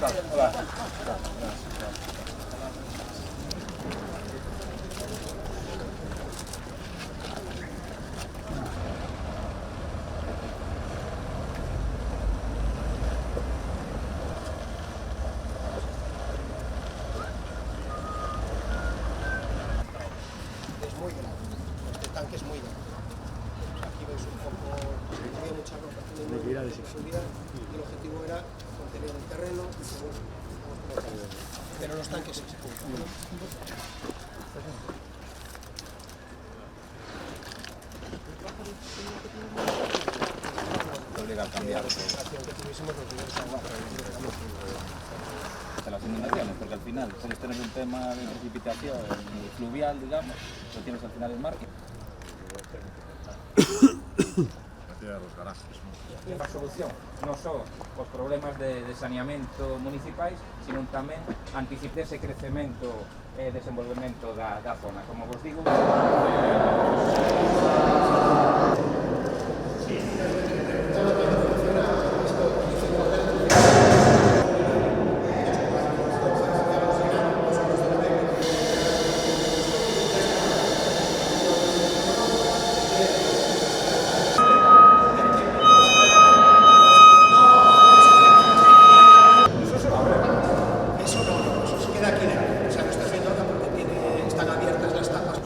Es muy grande, este tanque es muy grande. Aquí veis un poco, había mucha ropa, tiene subida, y el objetivo era contener el terreno, pero los tanques sí. Obliga a cambiar que tuviésemos los niveles de agua, las inundaciones, porque al final puedes tener un tema de precipitación fluvial, digamos, lo tienes al final en mar. Los garajes, A solución non só os problemas de saneamento municipais, sino tamén anticipar ese crecemento e desenvolvemento da zona. Como vos digo, queda aquí dentro, o sea, no estás viendo ahora porque están abiertas las tapas.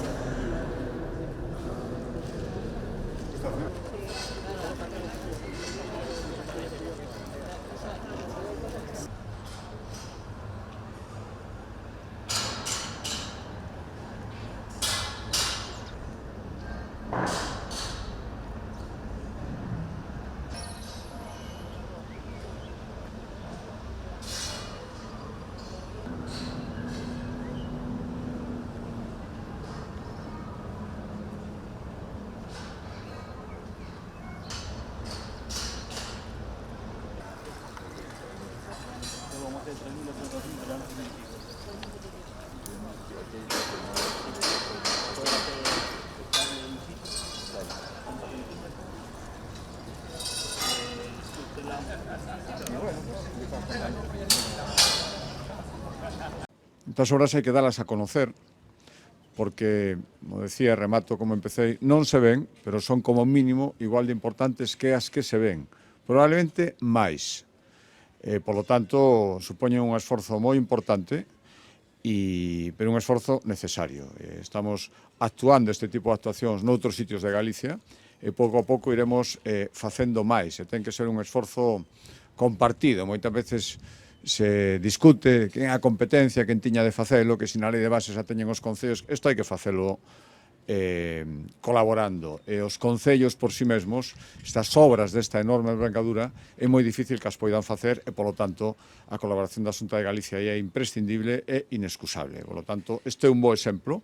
Estas obras hai que dalas a conocer, porque, como decía, remato como empecé, non se ven, pero son como mínimo igual de importantes que as que se ven, probablemente máis. Por lo tanto, supoñen un esforzo moi importante, pero un esforzo necesario. Estamos actuando este tipo de actuacións noutros sitios de Galicia e pouco a pouco iremos facendo máis. E ten que ser un esforzo compartido. Moitas veces se discute quen é a competencia, quen tiña de facelo, que se na lei de bases a teñen os concellos. Isto hai que facelo colaborando. E os concellos por si mesmos, estas obras desta enorme envergadura, é moi difícil que as poidan facer e, polo tanto, a colaboración da Xunta de Galicia é imprescindible e inexcusable. Por lo tanto, este é un bo exemplo.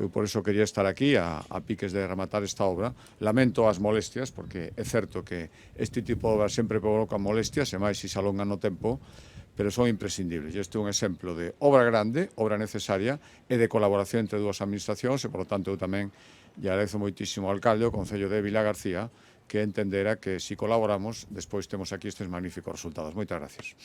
Eu por iso quería estar aquí a piques de rematar esta obra. Lamento as molestias, porque é certo que este tipo de obras sempre provocan molestias, e máis se se alongan no tempo, pero son imprescindibles. Este é un exemplo de obra grande, obra necesaria e de colaboración entre dúas administracións e, por lo tanto, eu tamén lle agradezo moitísimo ao alcalde, o Concello de Vila García, que entendera que, se colaboramos, despois temos aquí estes magníficos resultados. Moitas gracias.